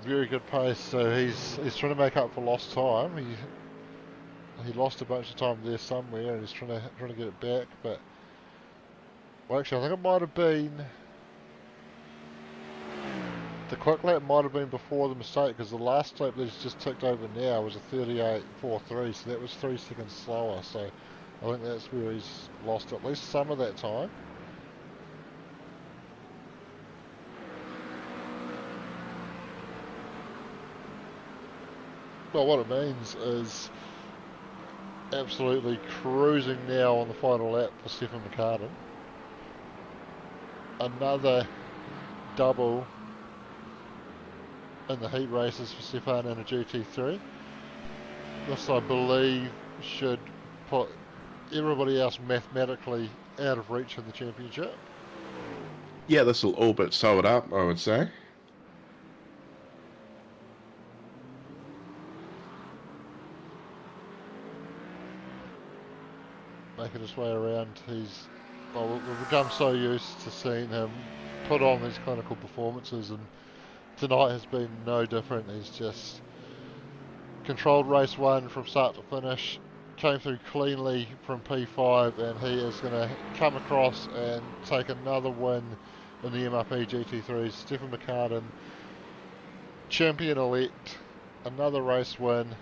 Very good pace, so he's trying to make up for lost time. He lost a bunch of time there somewhere, and he's trying to get it back. But well, actually, I think it might have been the quick lap might have been before the mistake, because the last lap that he's just ticked over now was a 38.43, so that was 3 seconds slower. So I think that's where he's lost at least some of that time. Well, what it means is absolutely cruising now on the final lap for Stefan McCartan. Another double in the heat races for Stefan in a GT3. This, I believe, should put everybody else mathematically out of reach in the championship. Yeah, this will all but sew it up, I would say. Making his way around, we've become so used to seeing him put on these clinical performances, and tonight has been no different. He's just controlled race 1 from start to finish, came through cleanly from P5, and he is going to come across and take another win in the MRP GT3. Stefan McCartan, champion elect, another race win.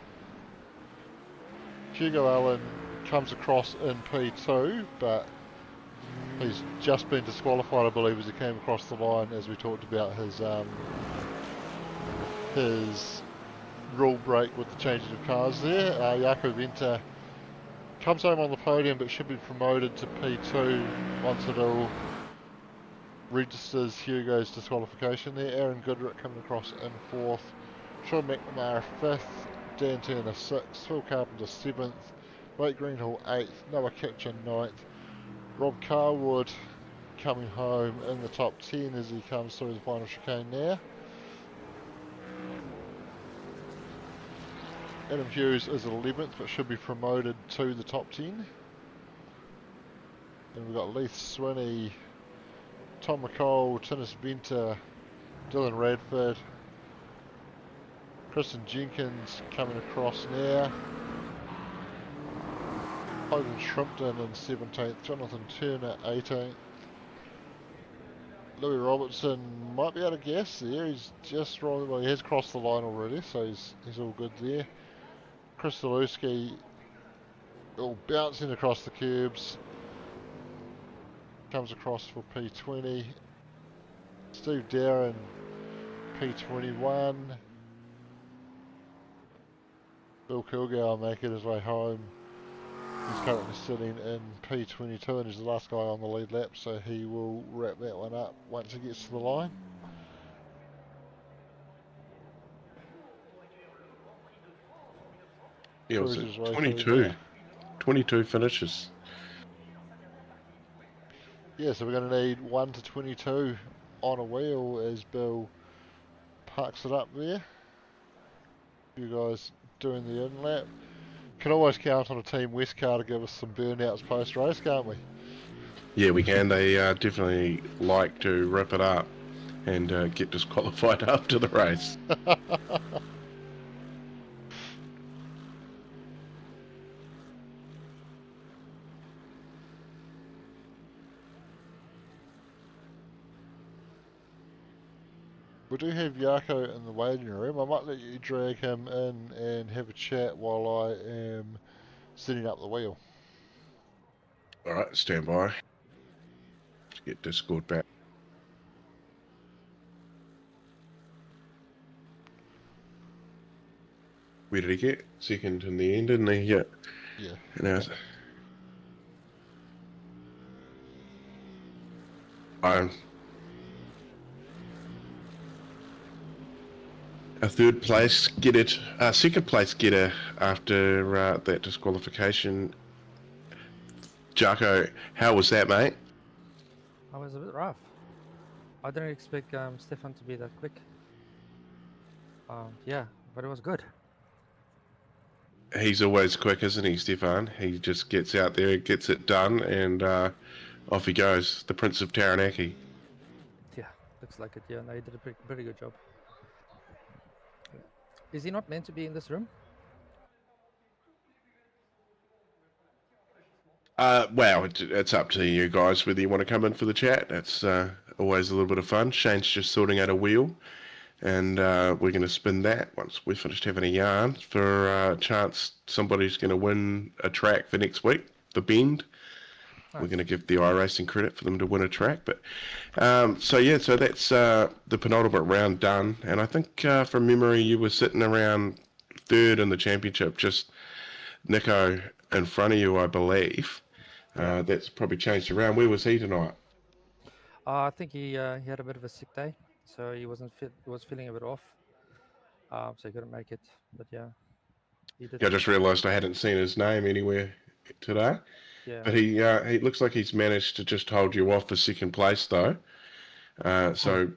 Hugo Allen comes across in P2, but He's just been disqualified, I believe, as he came across the line, as we talked about his rule break with the changing of cars there. Jaco Venter comes home on the podium, but should be promoted to P2 once it all registers Hugo's disqualification there. Aaron Goodrick coming across in 4th, Sean McNamara 5th, Dan Turner 6th, Phil Carpenter 7th, Blake Greenhall 8th, Noah Kitchen 9th, Rob Carwood coming home in the top 10 as he comes through the final chicane now. Adam Hughes is 11th, but should be promoted to the top 10. And we've got Leith Swinney, Tom McCall, Tinnis Venter, Dylan Radford, Kristen Jenkins coming across now. Hogan Shrimpton in 17th, Jonathan Turner 18th. Louis Robertson might be able to guess there. He's just right. Well, he has crossed the line already, so he's all good there. Chris Zaluski all bouncing across the curbs. Comes across for P20. Steve Darren P21. Bill Kilgour making his way home. He's currently sitting in P22 and he's the last guy on the lead lap, so he will wrap that one up once he gets to the line. Yeah, it was Cruises a way 22. 22 finishes. Yeah, so we're going to need 1 to 22 on a wheel as Bill parks it up there. You guys doing the in lap. Can always count on a Team West car to give us some burnouts post race, can't we? Yeah, we can. They definitely like to rip it up and get disqualified after the race. We do have Jaco in the waiting room. I might let you drag him in and have a chat while I am setting up the wheel. All right, stand by. To get Discord back. Where did he get? Second in the end, didn't he? Yeah. Yeah. And I'm a third place getter, second place getter after that disqualification. Jaco, how was that, mate? I was a bit rough. I didn't expect Stefan to be that quick. Yeah, but it was good. He's always quick, isn't he, Stefan? He just gets out there, gets it done, and off he goes. The Prince of Taranaki. Yeah, looks like it. Yeah, no, he did a pretty good job. Yeah. Is he not meant to be in this room? Well, it's up to you guys whether you want to come in for the chat. That's always a little bit of fun. Shane's just sorting out a wheel, and we're going to spin that once we've finished having a yarn for a chance somebody's going to win a track for next week, the Bend. Nice. We're going to give the iRacing credit for them to win a track. But so that's the penultimate round done. And I think from memory you were sitting around third in the championship, just Nico in front of you, I believe. Yeah. That's probably changed around. Where was he tonight? I think he had a bit of a sick day, so he wasn't fit. He was feeling a bit off, so he couldn't make it. But yeah, he did. I just realised I hadn't seen his name anywhere today. Yeah. But he looks like he's managed to just hold you off for second place though. So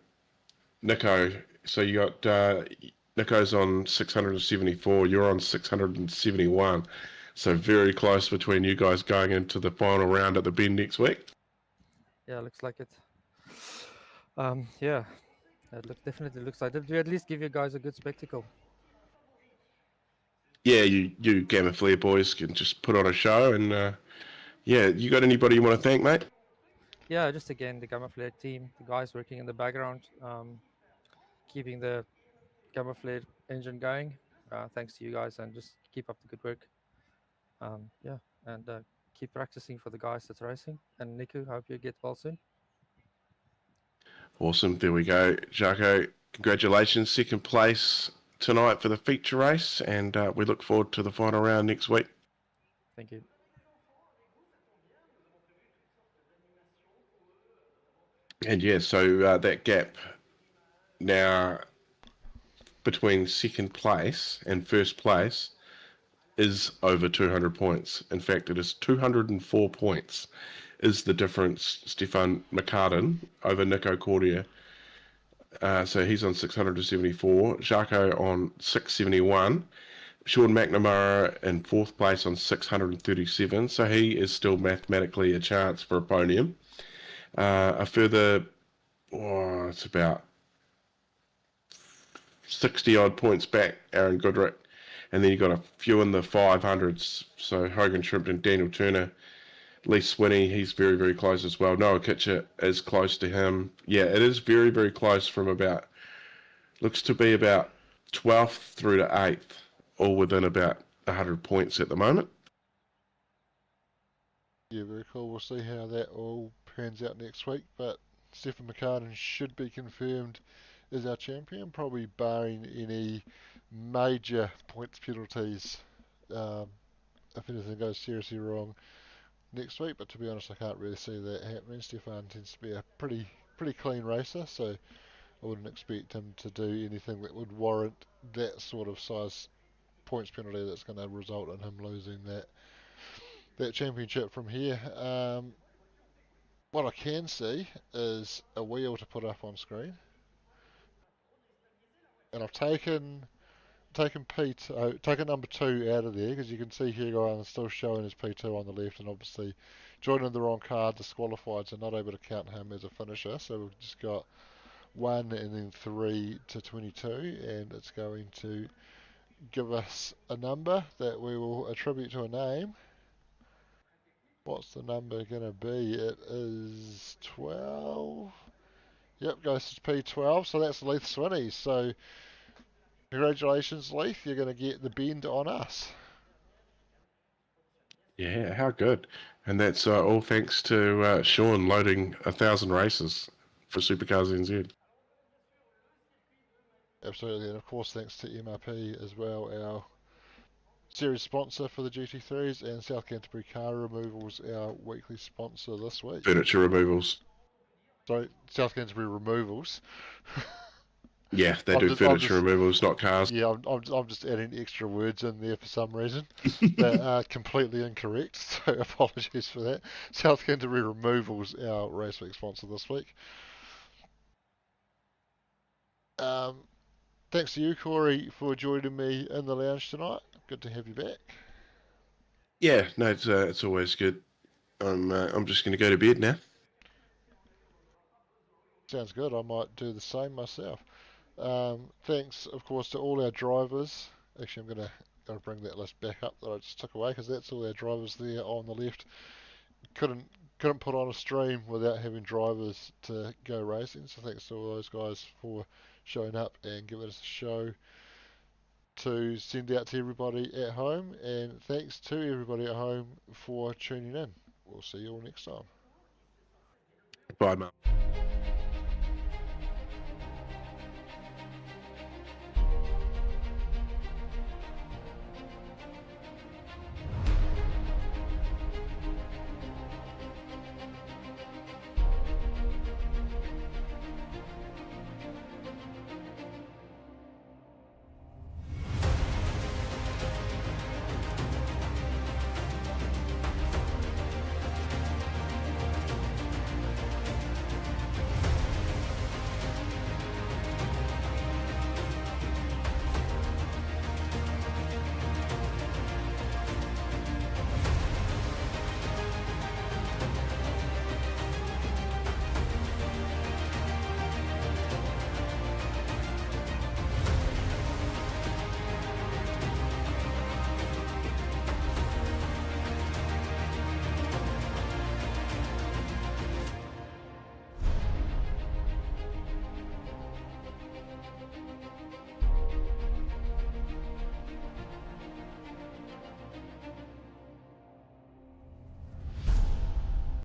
Nico, so you got Nico's on 674, you're on 671. So very close between you guys going into the final round at the Bend next week. Yeah, looks like it. Yeah, it definitely looks like it. To at least give you guys a good spectacle. Yeah, you Gamma Flare boys can just put on a show, and yeah, you got anybody you want to thank, mate? Yeah, just again the Gamma Flare team, the guys working in the background, keeping the Gamma Flare engine going. Thanks to you guys, and just keep up the good work. Yeah, and keep practicing for the guys that's racing. And Niku, hope you get well soon. Awesome. There we go. Jaco, congratulations. Second place tonight for the feature race, and we look forward to the final round next week. Thank you. And yeah, so that gap now between second place and first place is over 200 points. In fact, it is 204 points is the difference. Stefan McCartan over Nico Cordia. So he's on 674. Jaco on 671. Sean McNamara in fourth place on 637. So he is still mathematically a chance for a podium. A further, it's about 60 odd points back, Aaron Goodrick. And then you've got a few in the 500s. So Hogan Shrimpton, Daniel Turner, Lee Swinney, he's very, very close as well. Noah Kitcher is close to him. Yeah, it is very, very close from about, looks to be about 12th through to 8th, all within about 100 points at the moment. Yeah, very cool. We'll see how that all pans out next week. But Stephen McCartan should be confirmed as our champion, probably barring any major points penalties if anything goes seriously wrong next week. But to be honest, I can't really see that happening. Stefan tends to be a pretty clean racer, so I wouldn't expect him to do anything that would warrant that sort of size points penalty that's going to result in him losing that championship from here. What I can see is a wheel to put up on screen, and I've taken taken number 2 out of there because you can see here I'm still showing his P2 on the left, and obviously joining the wrong car disqualified, so not able to count him as a finisher. So we've just got 1 and then 3 to 22, and it's going to give us a number that we will attribute to a name. What's the number going to be? It is 12. Yep, goes to P12, so that's Leith Swinney. So congratulations, Leith, you're going to get the bend on us. Yeah, how good. And that's all thanks to Sean loading 1,000 races for Supercars NZ. Absolutely, and of course thanks to MRP as well, our series sponsor for the GT3s, and South Canterbury Car Removals, our weekly sponsor this week. Furniture removals. Sorry, South Canterbury Removals. Yeah, they do furniture removals, not cars. Yeah, I'm just adding extra words in there for some reason that are completely incorrect, so apologies for that. South Canterbury Removals, our race week sponsor this week. Thanks to you, Corey, for joining me in the lounge tonight. Good to have you back. Yeah, no, it's always good. I'm just going to go to bed now. Sounds good. I might do the same myself. Thanks, of course, to all our drivers. Actually, I'm going to bring that list back up that I just took away because that's all our drivers there on the left. Couldn't put on a stream without having drivers to go racing. So thanks to all those guys for showing up and giving us a show to send out to everybody at home. And thanks to everybody at home for tuning in. We'll see you all next time. Bye, Mum.